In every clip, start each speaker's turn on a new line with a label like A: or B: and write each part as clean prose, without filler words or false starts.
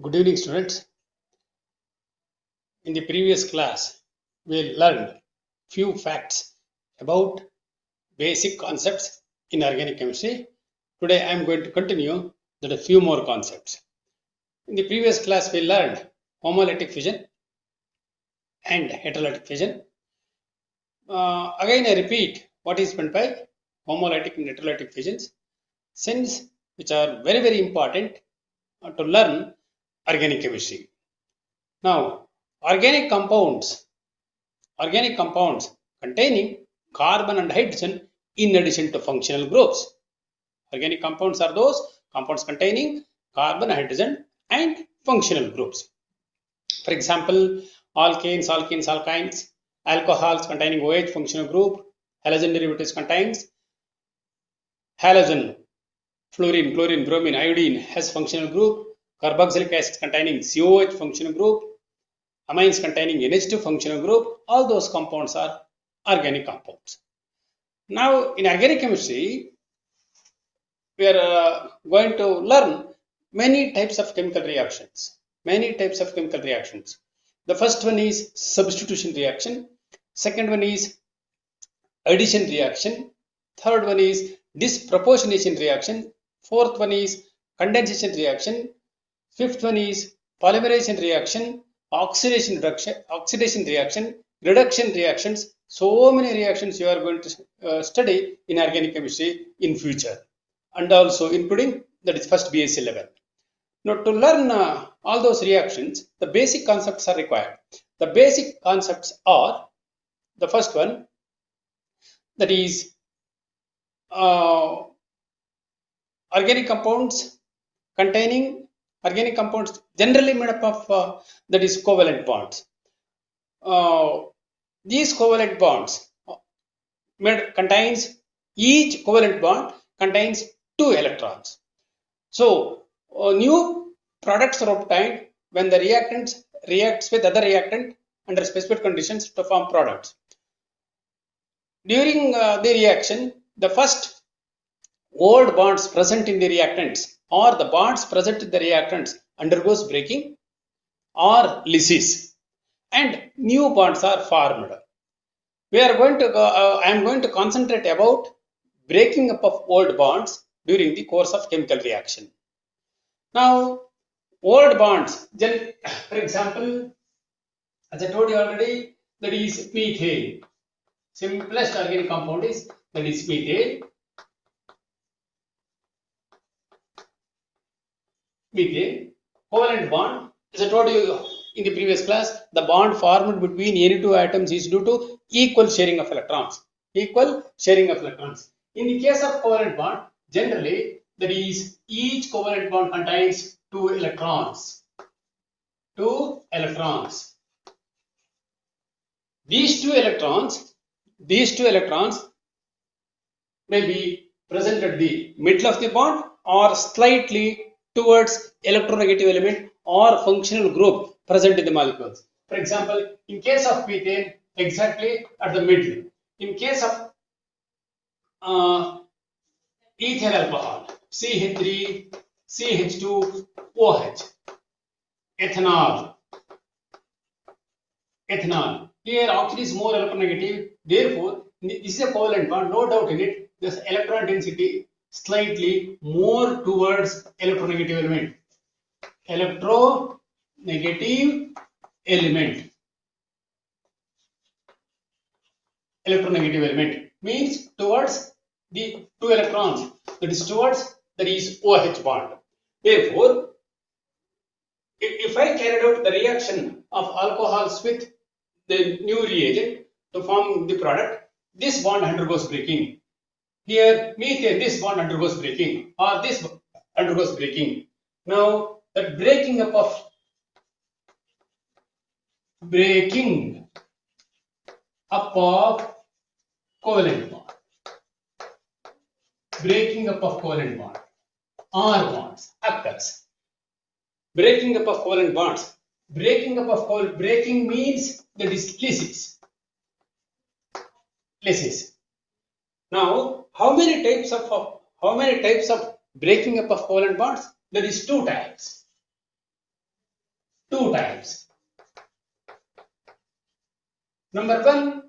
A: Good evening, students. In the previous class, we learned few facts about basic concepts in organic chemistry. Today, I am going to continue with a few more concepts. In the previous class, we learned homolytic fission and heterolytic fission. Again, I repeat what is meant by homolytic and heterolytic fissions, since which are very important to learn organic chemistry. Now, organic compounds containing carbon and hydrogen in addition to functional groups. Organic compounds are those compounds containing carbon, hydrogen and functional groups. For example, alkanes, alkynes, alcohols containing OH functional group, halogen derivatives contains halogen, fluorine, chlorine, bromine, iodine has functional group, carboxylic acids containing COH functional group, amines containing NH2 functional group, all those compounds are organic compounds. Now, in organic chemistry, we are going to learn many types of chemical reactions. The first one is substitution reaction. Second one is addition reaction. Third one is disproportionation reaction. Fourth one is condensation reaction. Fifth one is polymerization reaction, oxidation reaction, reduction reactions. So many reactions you are going to study in organic chemistry in future, and also including that is first BSc level. Now, to learn all those reactions, the basic concepts are required. The basic concepts are the first one, that is organic compounds generally made up of that is covalent bonds. These covalent bonds each covalent bond contains 2 electrons. So new products are obtained when the reactant reacts with other reactant under specific conditions to form products. During the reaction, the first old bonds present in the reactants or the bonds present in the reactants undergoes breaking or lysis, and new bonds are formed. I am going to concentrate about breaking up of old bonds during the course of chemical reaction. Now, old bonds, for example, as I told you already, that is methane. Simplest organic compound is that is methane. Covalent bond, as I told you in the previous class, the bond formed between any two atoms is due to equal sharing of electrons. In the case of covalent bond, generally that is each covalent bond contains 2 electrons. These two electrons may be present at the middle of the bond or slightly towards electronegative element or functional group present in the molecules. For example, in case of methane, exactly at the middle. In case of ethyl alcohol, CH3, CH2, OH, ethanol. Here oxygen is more electronegative. Therefore, this is a covalent bond, no doubt in it. This electron density slightly more towards electronegative element. Electronegative element means towards the 2 electrons, that is OH bond. Therefore, if I carried out the reaction of alcohols with the new reagent to form the product, this bond undergoes breaking. Here, methane, this bond undergoes breaking, or this undergoes breaking. Now, the breaking up of covalent bond. R bonds occurs. Breaking means that is lysis. Now, how many types of breaking up of covalent bonds? There is 2 types. two types. Number one,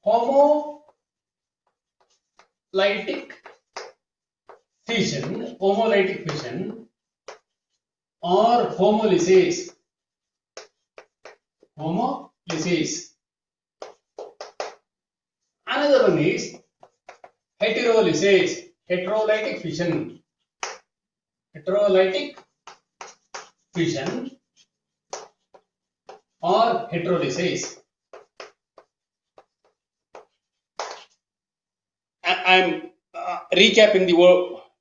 A: homolytic fission or homolysis. Another one is heterolysis, heterolytic fission or heterolysis. I'm recapping the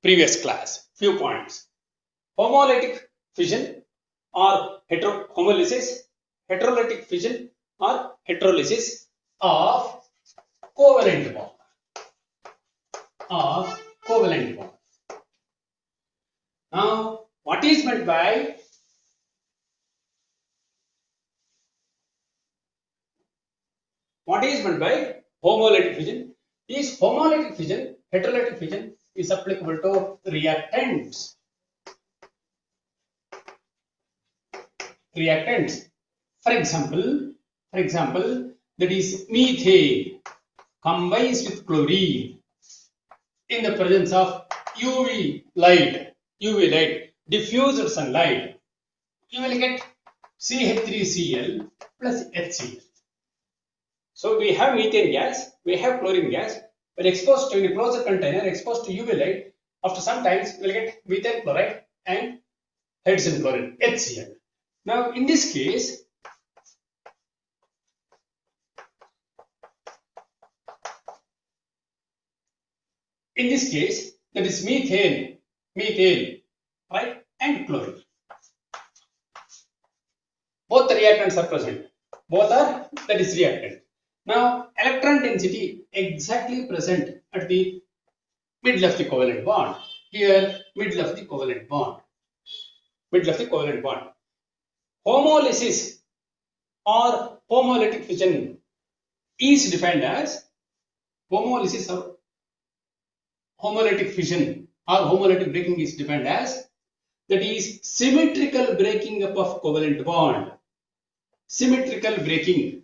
A: previous class. Few points. Homolytic fission or heterolysis of covalent bond. Now, what is meant by homolytic fission? Is homolytic fission, heterolytic fission is applicable to reactants. For example, that is methane combines with chlorine in the presence of UV light, diffused sunlight. You will get CH3Cl plus HCl. So we have methane gas, we have chlorine gas. When exposed to a closed container, exposed to UV light, after some times we will get methane chloride and hydrogen chloride, HCl. Now in this case, that is methane, right, and chlorine. Both the reactants are present. That is reactant. Now, electron density exactly present at the middle of the covalent bond. Here, middle of the covalent bond. Homolysis or homolytic fission is defined as homolytic breaking is defined as, that is symmetrical breaking up of covalent bond. Symmetrical breaking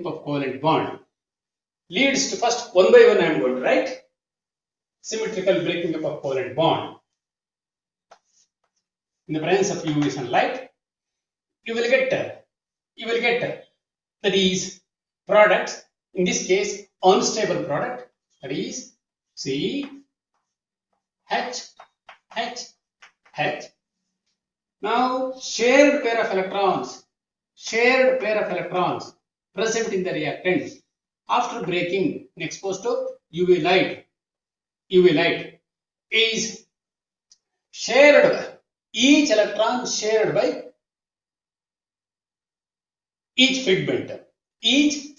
A: of covalent bond leads to, first one by one I am going to write symmetrical breaking up of covalent bond. In the presence of UV sunlight, you will get that is products, in this case unstable product, that is C H. Now shared pair of electrons present in the reactant after breaking and exposed to UV light is shared, each electron shared by each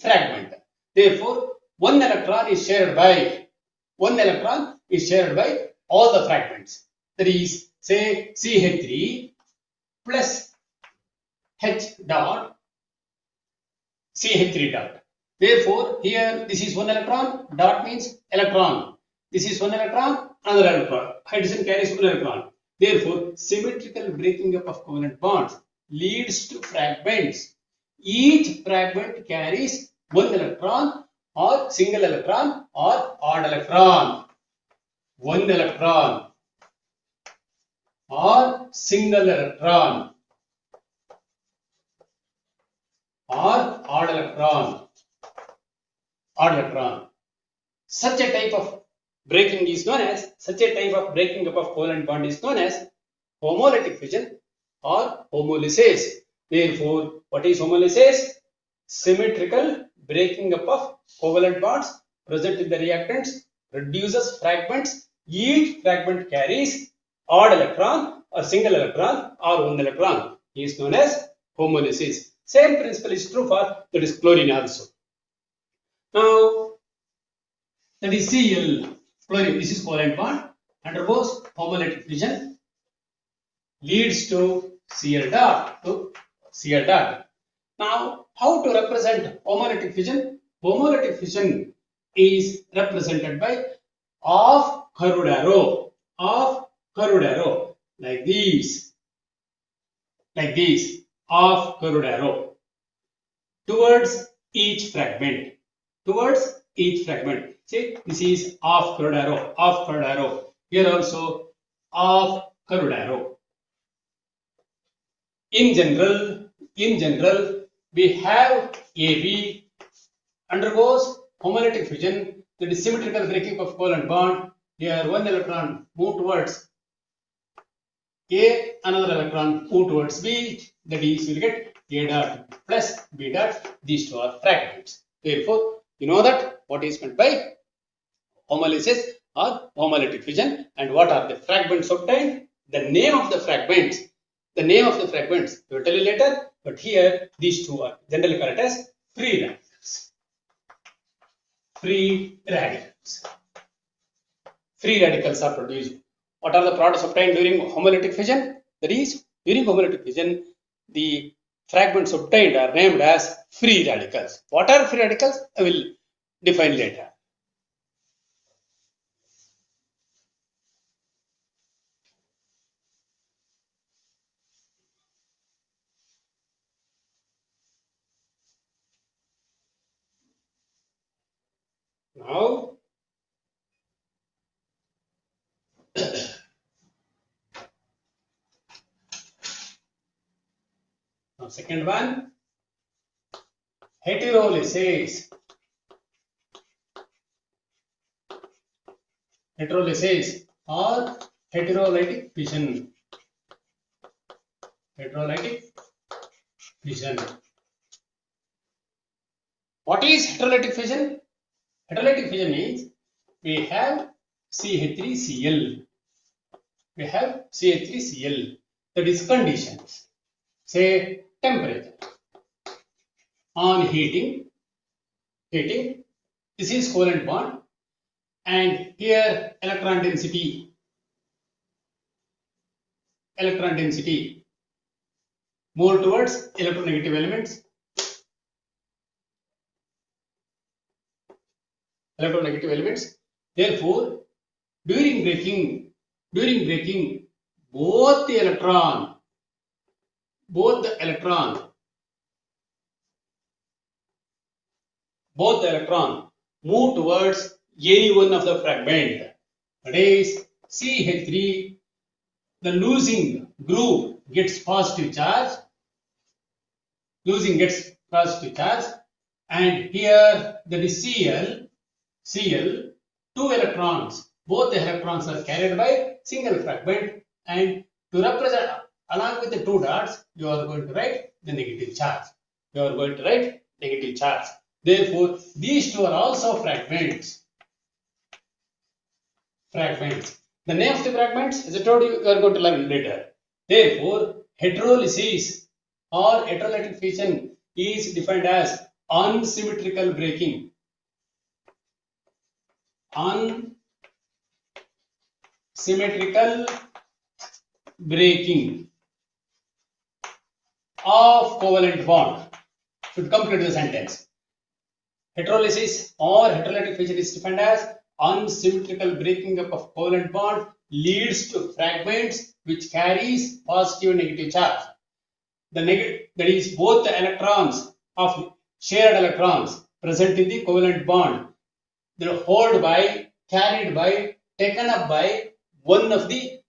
A: fragment. Therefore, one electron is shared by all the fragments. That is, say CH3 plus H dot CH3 dot. Therefore, here this is one electron, dot means electron. This is one electron, another electron. Hydrogen carries one electron. Therefore, symmetrical breaking up of covalent bonds leads to fragments. Each fragment carries one electron or single electron or odd electron. One electron or single electron or odd electron. Such a type of breaking up of covalent bond is known as homolytic fission or homolysis. Therefore, what is homolysis? Symmetrical breaking up of covalent bonds present in the reactants reduces fragments. Each fragment carries odd electron or single electron or one electron. It is known as homolysis. Same principle is true for that is chlorine also. Now, that is Cl, chlorine. This is covalent bond, undergoes homolytic fission, leads to Cl dot. Now, how to represent homolytic fission? homolytic fission is represented by off curved arrow, like these, off curved arrow towards each fragment, See, this is off curved arrow. Here also off curved arrow. In general, we have AB undergoes homolytic fission, that is symmetrical breaking of covalent bond. Here one electron move towards A, another electron move towards B, that is you will get A dot plus B dot, these two are fragments. Therefore, you know that what is meant by homolysis or homolytic fission and what are the fragments obtained. The name of the fragments, we will tell you later, but here these two are generally called as free radicals. Free radicals are produced. What are the products obtained during homolytic fission? That is, during homolytic fission, the fragments obtained are named as free radicals. What are free radicals? I will define later. Now, second one, heterolysis. Or heterolytic fission. What is heterolytic fission? Heterolytic fission is we have CH3Cl. That is conditions. Say temperature. On heating, this is covalent bond, and here electron density more towards electronegative elements. Therefore, during breaking, both the electron move towards any one of the fragment. That is, CH3, the losing group gets positive charge. And here that is Cl, two electrons. Both the electrons are carried by single fragment, and to represent along with the two dots, you are going to write the negative charge. Therefore, these two are also fragments. The name of the fragments, as I told you, you are going to learn later. Therefore, heterolysis or heterolytic fission is defined as unsymmetrical breaking. Of covalent bond. Should complete the sentence. Heterolysis or heterolytic fission is defined as unsymmetrical breaking up of covalent bond leads to fragments which carries positive and negative charge. That is, both the electrons of shared electrons present in the covalent bond, they are carried by, taken up by one of the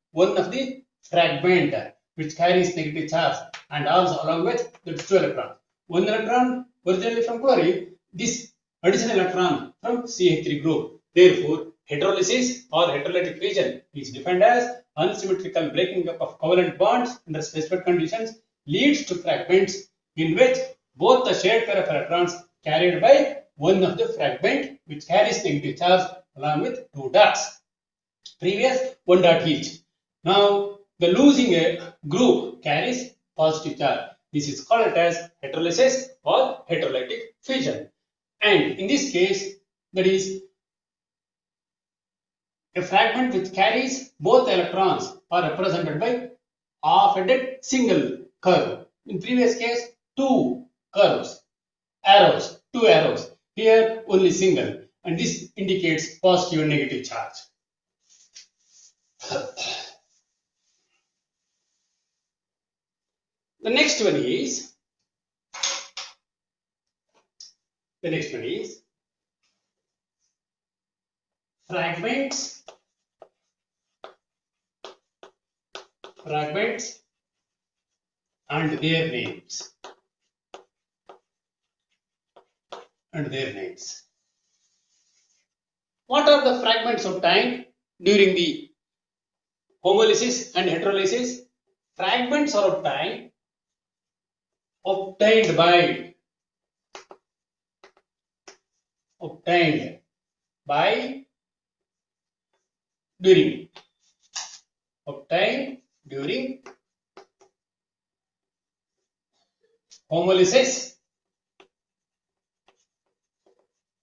A: fragment which carries negative charge, and also along with the two electrons. One electron originally from chlorine, this additional electron from CH3 group. Therefore, heterolysis or heterolytic fission is defined as unsymmetrical breaking up of covalent bonds under specified conditions leads to fragments in which both the shared pair of electrons carried by one of the fragment which carries negative charge along with two dots. Previous one dot each. Now the losing group carries positive charge. This is called as heterolysis or heterolytic fission. And in this case, that is a fragment which carries both electrons are represented by half-ended single curve. In previous case, two arrows. Here only single, and this indicates positive and negative charge. The next one is fragments and their names. What are the fragments obtained during the homolysis and heterolysis? Fragments are obtained by during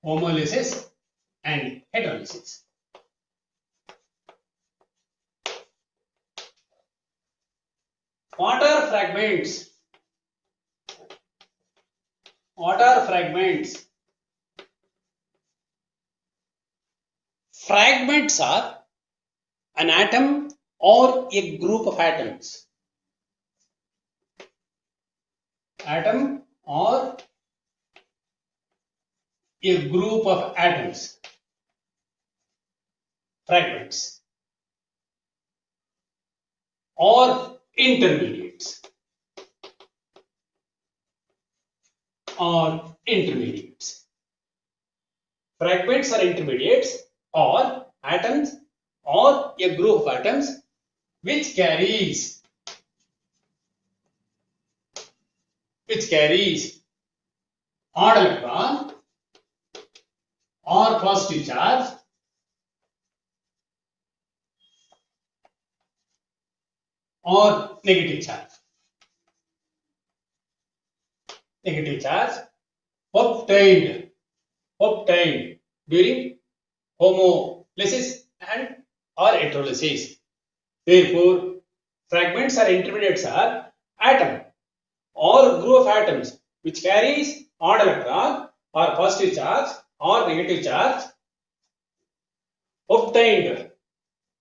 A: homolysis and heterolysis. What are fragments? Fragments are an atom or a group of atoms. Atom or a group of atoms. Fragments or intermediates. Fragments are intermediates or atoms or a group of atoms which carries odd electron or positive charge or negative charge. Obtained during homolysis and or heterolysis. Therefore, fragments or intermediates are atom or group of atoms which carries odd electron or positive charge or negative charge obtained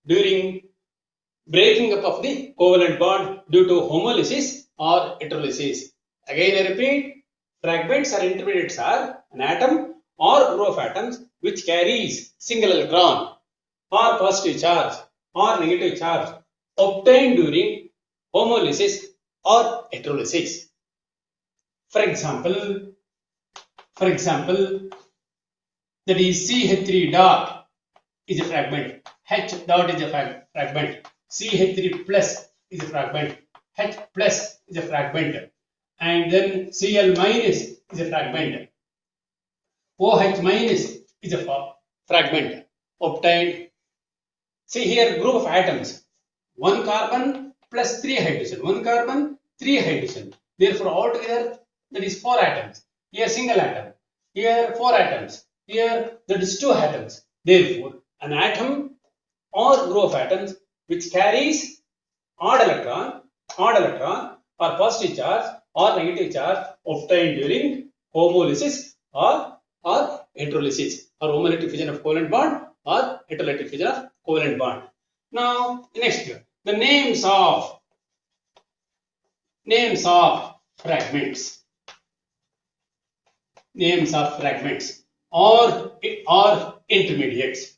A: during breaking up of the covalent bond due to homolysis or heterolysis. Again I repeat, fragments or intermediates are an atom or group of atoms which carries single electron or positive charge or negative charge obtained during homolysis or heterolysis. For example, that is CH3 dot is a fragment, H dot is a fragment, CH3 plus is a fragment, H plus is a fragment, and then Cl minus is a fragment, OH minus is a fragment obtained. See here, group of atoms, 1 carbon plus 3 hydrogen, 1 carbon, 3 hydrogen. Therefore, altogether that is 4 atoms. Here single atom, here 4 atoms, here that is 2 atoms. Therefore, an atom or group of atoms which carries odd electron or positive charge or negative charge obtained during homolysis or heterolysis, or homolytic fission of covalent bond or heterolytic fission of covalent bond. Now, next, the names of fragments. Or intermediates.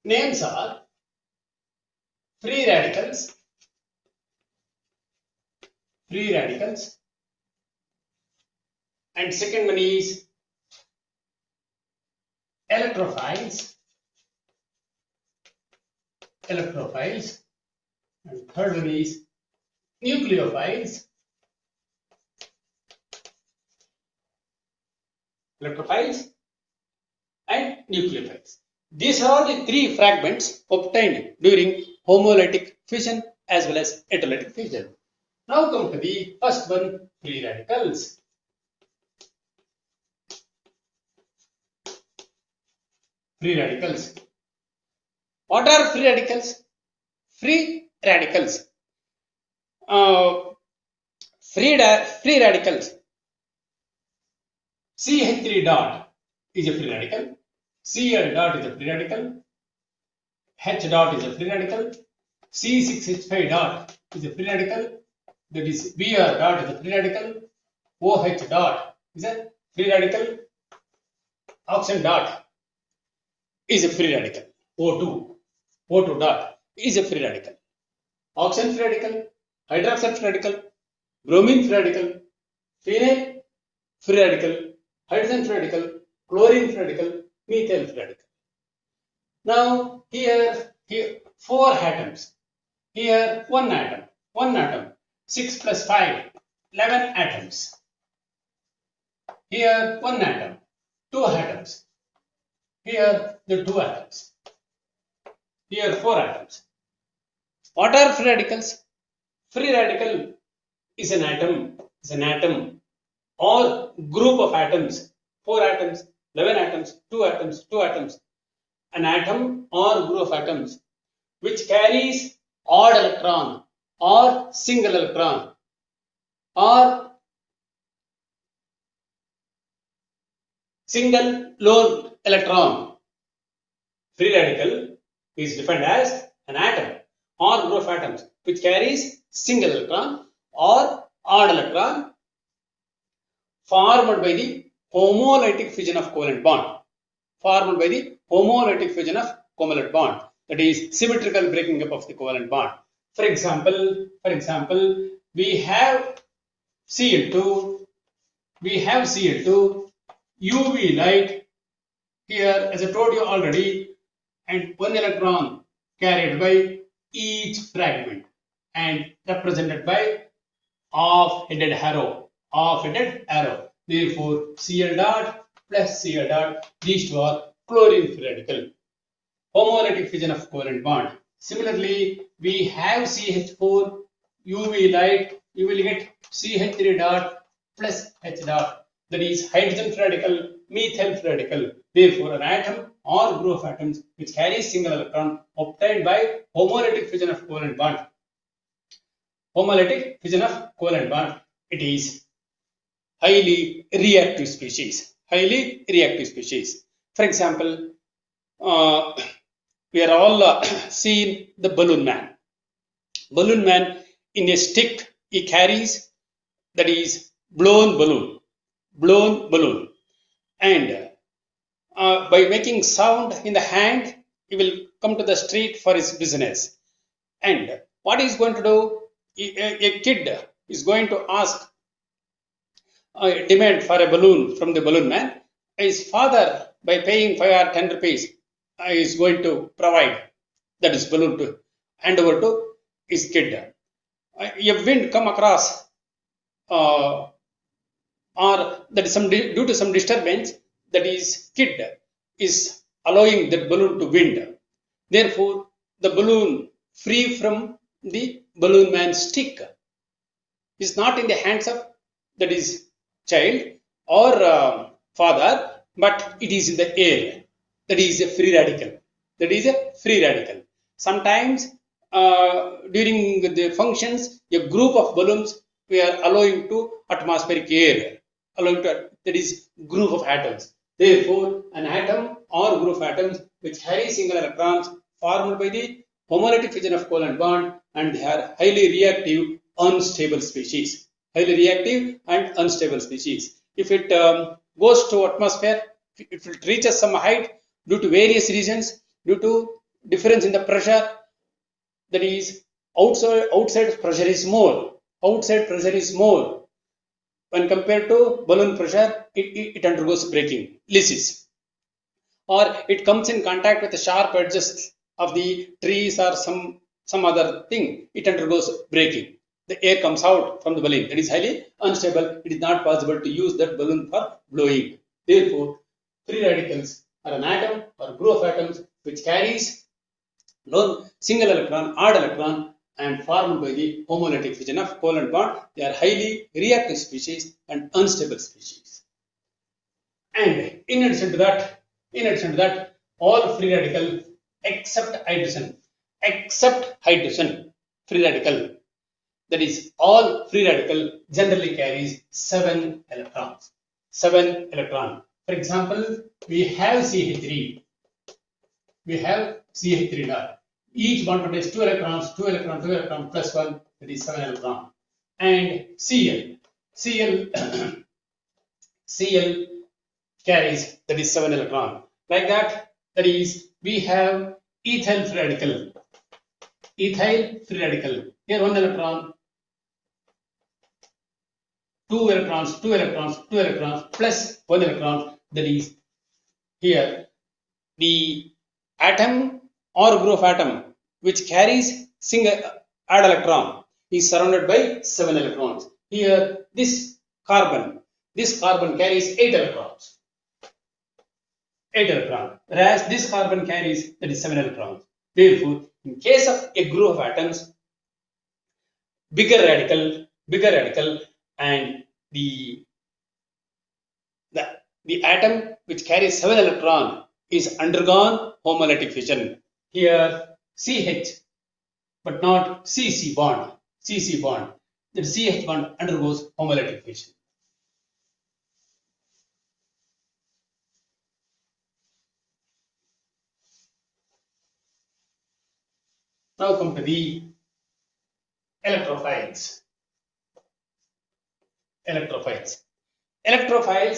A: Names are free radicals, and second one is electrophiles, and third one is nucleophiles. These are the 3 fragments obtained during homolytic fission as well as heterolytic fission. Now come to the first one, free radicals. What are free radicals? Free radicals. Free radicals. CH3 dot is a free radical. Cl dot is a free radical. H dot is a free radical. C6H5 dot is a free radical. That is Br dot is a free radical. OH dot is a free radical. Oxygen dot is a free radical. O2 dot is a free radical. Oxygen free radical, hydroxide free radical, bromine free radical, phenyl free radical, hydrogen free radical, chlorine free radical, methyl free radical. Now here 4 atoms. Here 1 atom. 6 plus 5, 11 atoms. Here 1 atom, 2 atoms. Here the 2 atoms. Here 4 atoms. What are free radicals? Free radical is an atom or group of atoms. 4 atoms, 11 atoms, 2 atoms, 2 atoms. An atom or group of atoms which carries odd electron or single electron or single lone electron. Free radical is defined as an atom or group of atoms which carries single electron or odd electron formed by the homolytic fission of covalent bond. Formed by the homolytic fission of covalent bond. That is symmetrical breaking up of the covalent bond. For example, we have Cl2, UV light here, as I told you already, and 1 electron carried by each fragment and represented by off-headed arrow. Therefore, Cl dot plus Cl dot, these two are chlorine free radical. Homolytic fission of covalent bond. Similarly, we have CH4, UV light, you will get CH3 dot plus H dot, that is hydrogen free radical, methyl free radical. Therefore, an atom or group of atoms which carries single electron obtained by homolytic fission of covalent bond. Homolytic fission of covalent bond. It is highly reactive species. For example, we are all seen the balloon man. Balloon man, in a stick he carries, that is blown balloon, and by making sound in the hand he will come to the street for his business. And what he is going to do, a kid is going to ask a demand for a balloon from the balloon man. His father, by paying 5 or 10 rupees, is going to provide that is balloon to hand over to his kid. A wind come across, or that is due to some disturbance, that is kid is allowing that balloon to wind. Therefore, the balloon free from the balloon man's stick is not in the hands of that is child or father, but it is in the air. That is a free radical. Sometimes during the functions, a group of balloons we are allowing to atmospheric air, that is group of atoms. Therefore, an atom or group of atoms which carry single electrons formed by the homolytic fission of covalent bond, and they are highly reactive, unstable species. If it goes to atmosphere, if it reaches some height, due to various reasons, due to difference in the pressure, that is outside pressure is more when compared to balloon pressure, it undergoes breaking, lysis, or it comes in contact with the sharp edges of the trees or some other thing, it undergoes breaking. The air comes out from the balloon. That is highly unstable. It is not possible to use that balloon for blowing. Therefore, free radicals are an atom or group of atoms which carries single electron, odd electron, and formed by the homolytic fission of covalent bond. They are highly reactive species and unstable species. And in addition to that, all free radical except hydrogen, free radical. That is, all free radical generally carries 7 electrons. 7 electron. For example, we have CH3. We have CH3 dot. Each bond contains 2 electrons, 2 electrons, 2 electrons plus 1, that is 7 electron. And Cl carries, that is 7 electron. Like that, that is, we have ethyl free radical. Ethyl free radical. Here 1 electron, 2 electrons, 2 electrons, 2 electrons plus 1 electron. That is, here the atom or group of atom which carries single add electron is surrounded by 7 electrons. Here this carbon carries 8 electrons. 8 electrons. Whereas this carbon carries, that is 7 electrons. Therefore, in case of a group of atoms, bigger radical and the atom which carries 7 electron is undergone homolytic fission. Here CH but not CC bond. The CH bond undergoes homolytic fission. Now come to the electrophiles. Electrophiles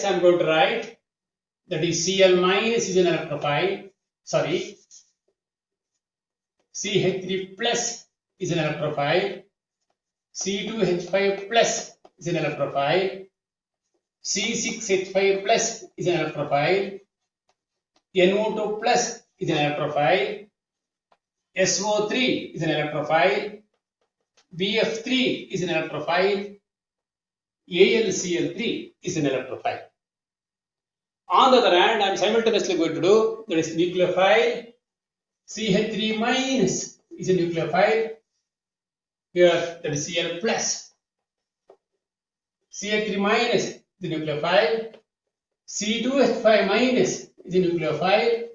A: I am going to write, that is Cl minus is an electrophile. Sorry, CH3 plus is an electrophile. C2H5 plus is an electrophile. C6H5 plus is an electrophile. NO2 plus is an electrophile. SO3 is an electrophile. BF3 is an electrophile. AlCl3 is an electrophile. On the other hand, I am simultaneously going to do, that is nucleophile. CH3 minus is a nucleophile. Here, that is Cl plus. CH3 minus the nucleophile. C2H5 minus is a nucleophile.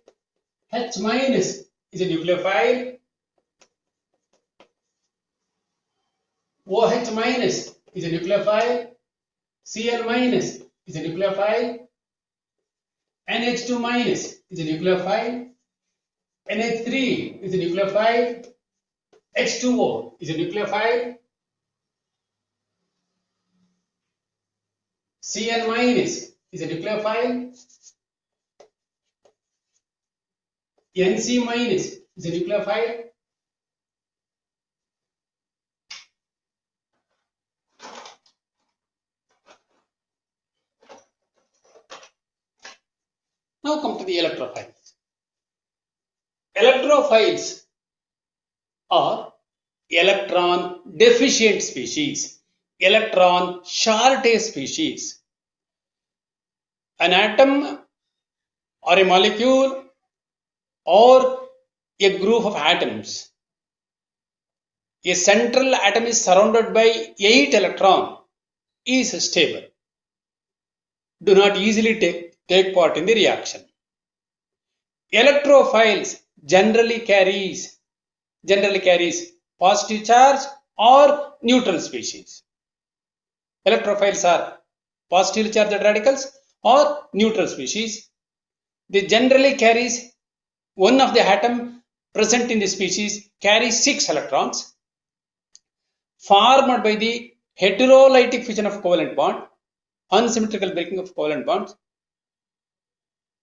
A: H minus is a nucleophile. OH minus is a nucleophile. Cl minus is a nucleophile. NH2 minus is a nucleophile. NH3 is a nucleophile. H2O is a nucleophile. Cn minus is a nucleophile. Nc minus is a nucleophile. Now come to the electrophiles. Electrophiles are electron deficient species, electron shortage species. An atom or a molecule or a group of atoms. A central atom is surrounded by 8 electrons, is stable. Do not easily take part in the reaction. Electrophiles generally carries positive charge or neutral species. Electrophiles are positively charged radicals or neutral species. They generally carries one of the atom present in the species carries 6 electrons formed by the heterolytic fission of covalent bond, unsymmetrical breaking of covalent bonds.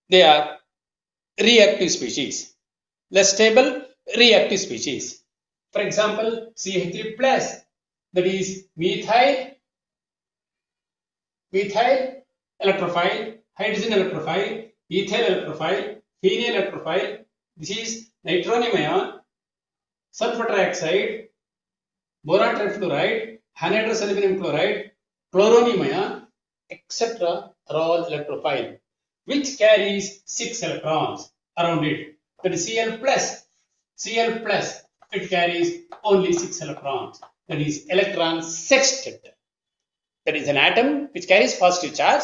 A: They are reactive species, less stable reactive species. For example, CH3 plus, that is methyl electrophile, hydrogen electrophile, ethyl electrophile, phenyl electrophile. This is nitronium ion, sulfur trioxide, boron trifluoride, anhydrous aluminum chloride, chloronium ion, etc. are all electrophile, which carries 6 electrons around it. That is Cl plus, it carries only 6 electrons. That is electron sextet. That is an atom which carries positive charge,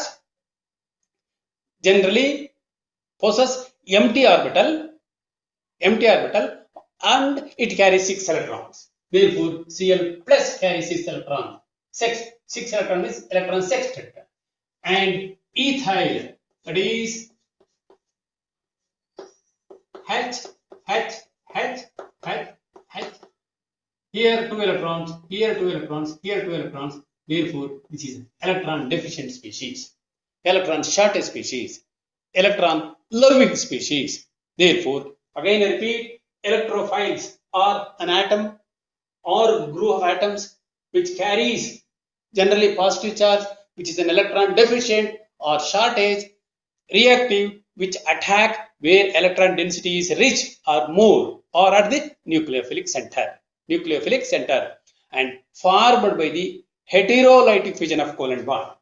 A: generally possesses empty orbital empty orbital, and it carries 6 electrons. Therefore, Cl plus carries 6 electrons. 6 electron is electron sextet. And ethyl, that is H, H, H, H, H. Here 2 electrons, here 2 electrons, here 2 electrons. Therefore, this is electron deficient species, electron short species, electron loving species. Therefore, again I repeat, electrophiles are an atom or group of atoms which carries generally positive charge, which is an electron deficient or shortage, reactive, which attack where electron density is rich or more, or at the nucleophilic center, and formed by the heterolytic fission of covalent bond.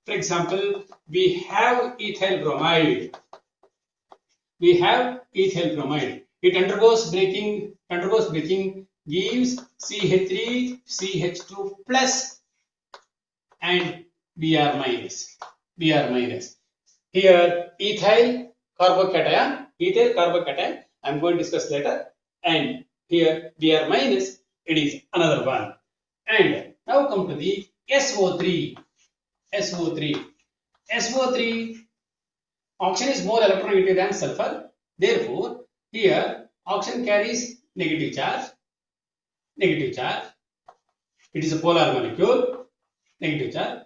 A: For example, we have ethyl bromide. It undergoes breaking, gives CH3, CH2 plus and Br minus. Here ethyl carbocation, I am going to discuss later, and here Br minus, it is another one. And now come to the SO3. Oxygen is more electronegative than sulfur. Therefore, here oxygen carries negative charge. It is a polar molecule. Negative charge.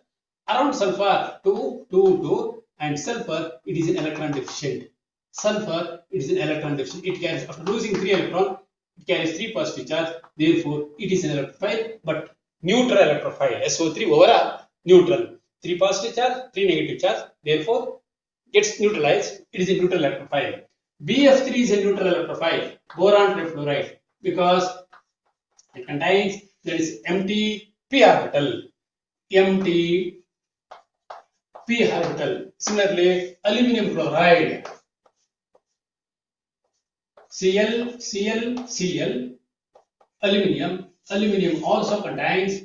A: Around sulfur 2, and sulfur it is an electron deficient. It carries, after losing 3 electrons, it carries 3 positive charge. Therefore, it is an electrophile, but neutral electrophile. SO3 overall neutral. 3 positive charge, 3 negative charge. Therefore, gets neutralized. It is a neutral electrophile. BF3 is a neutral electrophile, boron trifluoride, because it contains, there is empty p orbital. Similarly, aluminum chloride, Cl, aluminum also contains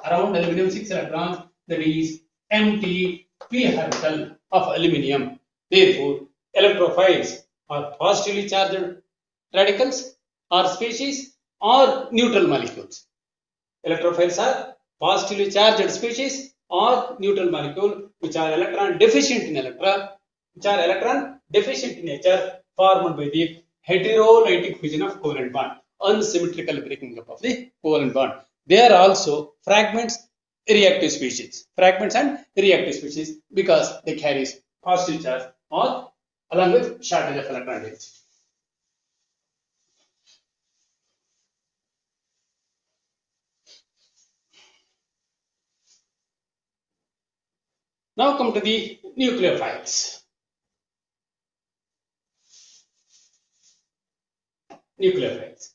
A: around aluminum 6 electrons, that is empty p orbital of aluminum. Therefore, electrophiles are positively charged radicals or species or neutral molecules. Electrophiles are positively charged species or neutral molecule which are electron deficient in nature, formed by the heterolytic fission of covalent bond, unsymmetrical breaking up of the covalent bond. They are also fragments and reactive species, because they carry positive charge or along with shortage of electron density. Now come to the nucleophiles. Nucleophiles.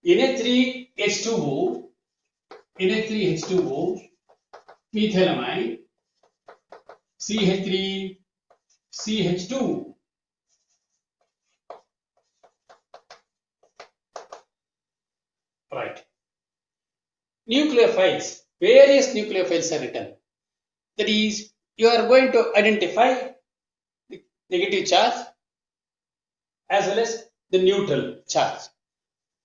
A: NH3H2O, methylamine, CH3, CH2. Right. Nucleophiles. Various nucleophiles are written. That is, you are going to identify the negative charge as well as the neutral charge.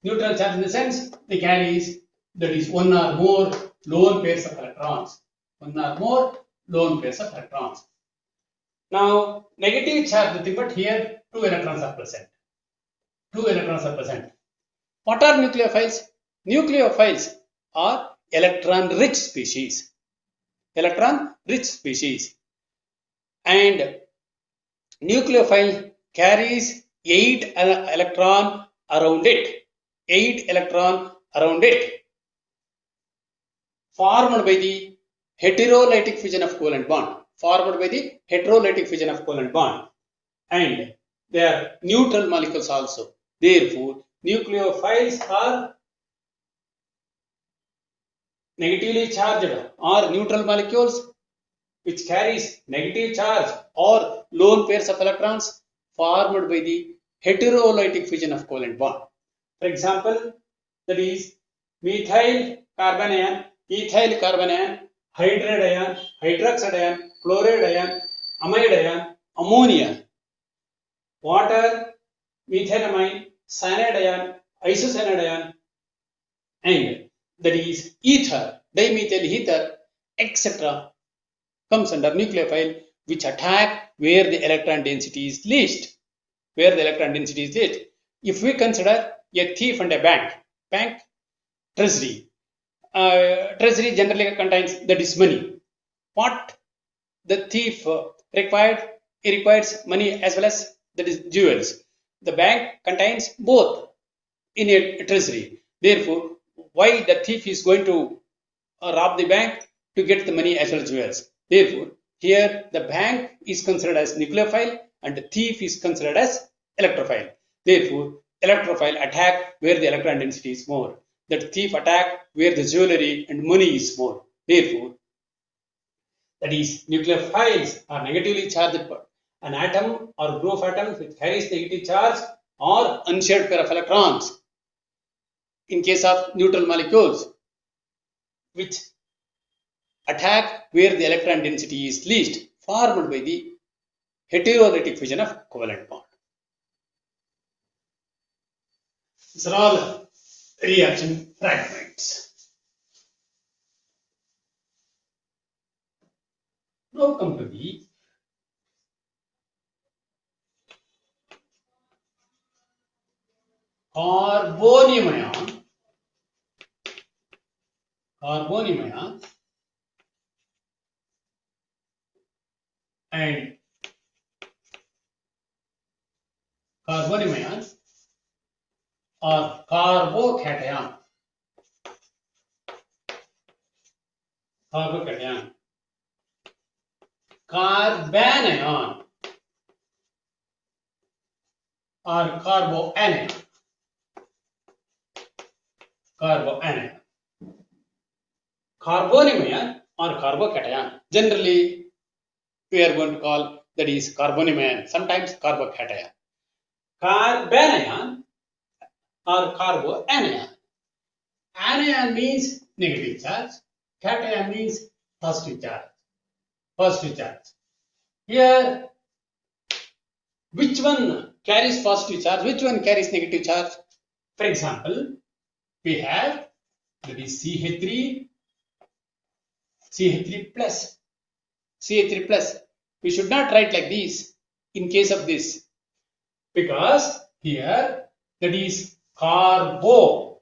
A: Neutral charge in the sense they carries, that is, one or more lone pairs of electrons. Now, negative charge, nothing but here 2 electrons are present. What are nucleophiles? Nucleophiles are electron-rich species. And nucleophile carries 8 electron around it. Formed by the heterolytic fission of covalent bond. And they are neutral molecules also. Therefore, nucleophiles are negatively charged or neutral molecules which carries negative charge or lone pairs of electrons formed by the heterolytic fission of covalent bond. For example, that is methyl carbon ion, ethyl carbon ion, hydride ion, hydroxide ion, chloride ion, amide ion, ammonia, water, methenamine, cyanide ion, isocyanide ion, and that is ether, dimethyl ether, etc. comes under nucleophile, which attack where the electron density is least. Where the electron density is least. If we consider a thief and a bank, treasury. Treasury generally contains, that is, money. What the thief required? He requires money as well as, that is, jewels. The bank contains both in a treasury. Therefore, why the thief is going to rob the bank? To get the money as well as jewels. Therefore, here the bank is considered as nucleophile and the thief is considered as electrophile. Therefore, electrophile attack where the electron density is more. That thief attack where the jewelry and money is more. Therefore, that is, nucleophiles are negatively charged. An atom or group of atoms which carries negative charge or unshared pair of electrons. In case of neutral molecules, which attack where the electron density is least, formed by the heterolytic fission of covalent bond. These are all reaction fragments. Now come to the carbonium ion. And carbonium ion or carbocation. Carbon ion or carboanion. Carbonium ion or carbocation. Generally, we are going to call, that is, carbonium ion, sometimes carbocation. Carbanion or carboanion. Anion means negative charge, cation means positive charge. Here, which one carries positive charge, which one carries negative charge? For example, we have, that is, CH3 plus. We should not write like this in case of this, because here, that is, carbo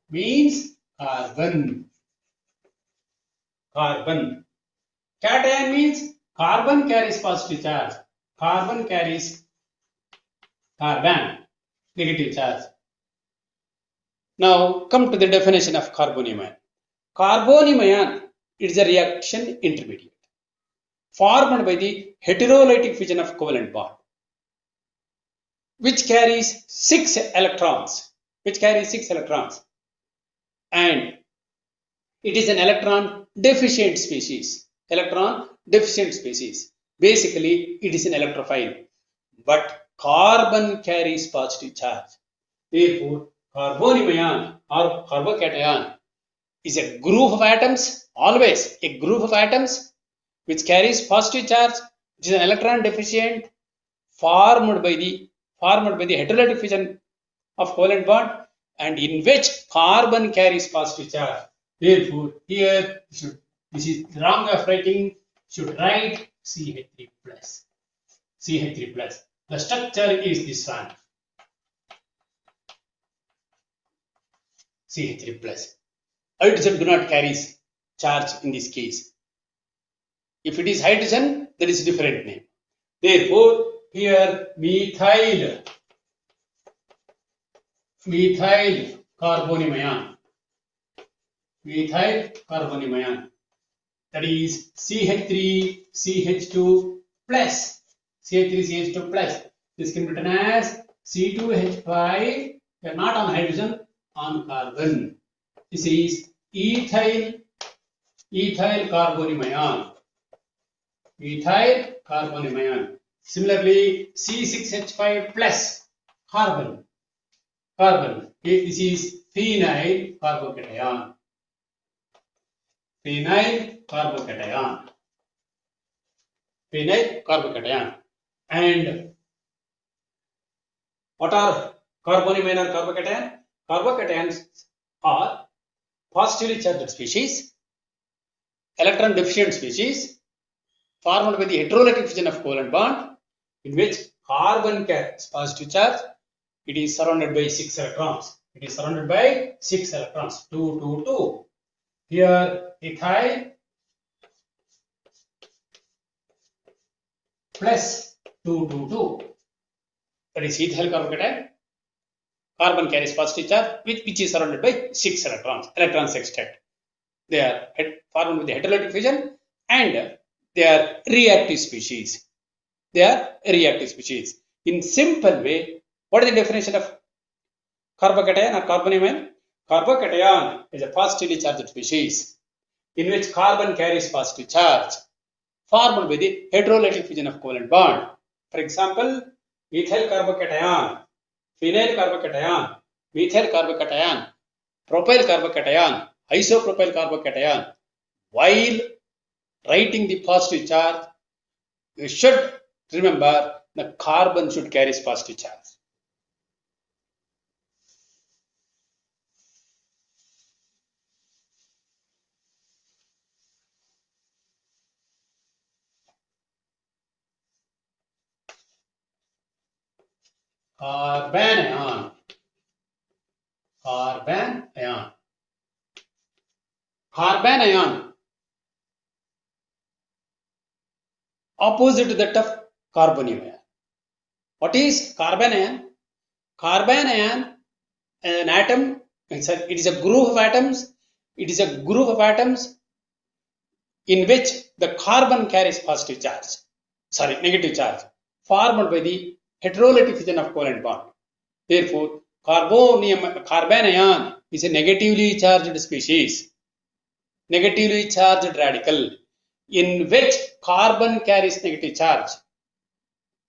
A: means carbon. Cation means carbon carries positive charge, carbon carries carbon negative charge. Now come to the definition of carbonium ion. Carbonium ion is a reaction intermediate formed by the heterolytic fission of covalent bond, which carries 6 electrons, and it is an electron deficient species. Basically, it is an electrophile, but carbon carries positive charge. Therefore, carbonium ion or carbocation is a group of atoms, always a group of atoms which carries positive charge, which is an electron deficient, formed by the heterolytic fission of covalent bond, and in which carbon carries positive charge. Therefore, here this is wrong of writing. Should write CH3 plus. The structure is this one. CH3 plus. Hydrogen do not carry charge in this case. If it is hydrogen, that is a different name. Therefore, here methyl carbonium ion. That is CH3CH2 plus. This can be written as C2H5. We are not on hydrogen, on carbon. This is ethyl carbonium ion. Similarly, C6H5 plus. carbon. Carbon. This is phenyl carbocation. Phenyl carbocation. Phenyl carbocation. And what are carbonyl and carbocation? Carbocations are positively charged species, electron deficient species, formed by the heterolytic fission of covalent bond, in which carbon carries positive charge. It is surrounded by 6 electrons. It is surrounded by 6 electrons. 2, 2, 2. Here, ethyl plus 2, 2, 2. That is ethyl carbocation. Carbon carries positive charge, which is surrounded by 6 electrons. Electron sextet. They are formed with the heterolytic fission and they are reactive species. They are reactive species. In simple way, what is the definition of carbocation or carbonyl? Carbocation is a positively charged species in which carbon carries positive charge formed by the heterolytic fission of covalent bond. For example, ethyl carbocation, phenyl carbocation, methyl carbocation, propyl carbocation, isopropyl carbocation. While writing the positive charge, you should remember the carbon should carry positive charge. Carbanion. Carbanion. Carbanion. Opposite to that of carbonyl. What is carbanion? Carbanion, an atom, it is a group of atoms. It is a group of atoms in which the carbon carries positive charge. Sorry, negative charge, formed by the heterolytic fission of covalent bond. Therefore, carbanion is a negatively charged species, negatively charged radical, in which carbon carries negative charge,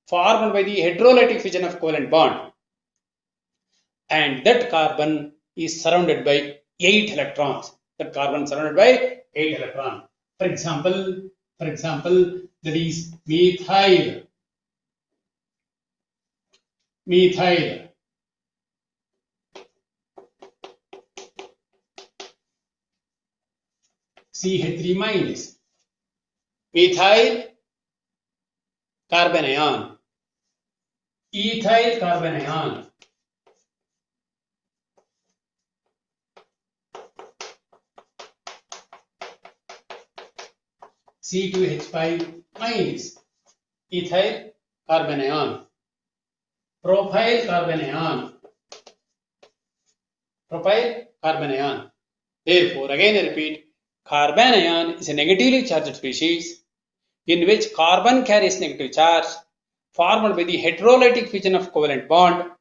A: formed by the heterolytic fission of covalent bond. And that carbon is surrounded by 8 electrons. That carbon surrounded by 8 electrons. For example, that is methyl. Methyl. CH3 minus. Methyl carbanion. Ethyl carbanion. C2H5 minus. Ethyl carbanion. Propyl carbanion. Propyl carbanion. Therefore, again I repeat, carbanion is a negatively charged species in which carbon carries negative charge formed by the heterolytic fission of covalent bond,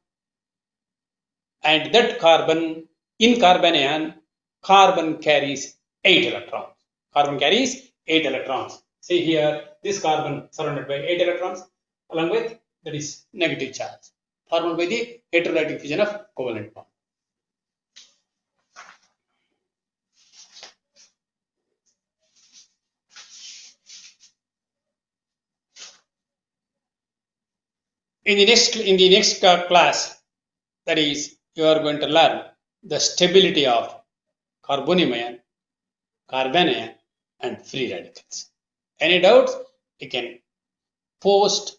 A: and that carbon, in carbanion, carbon carries 8 electrons. Carbon carries 8 electrons. See here, this carbon surrounded by 8 electrons along with that is negative charge formed by the heterolytic fission of covalent bond. In the next class, that is, you are going to learn the stability of carbonyl, carbanion, and free radicals. Any doubts? You can post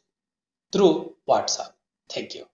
A: through WhatsApp. Thank you.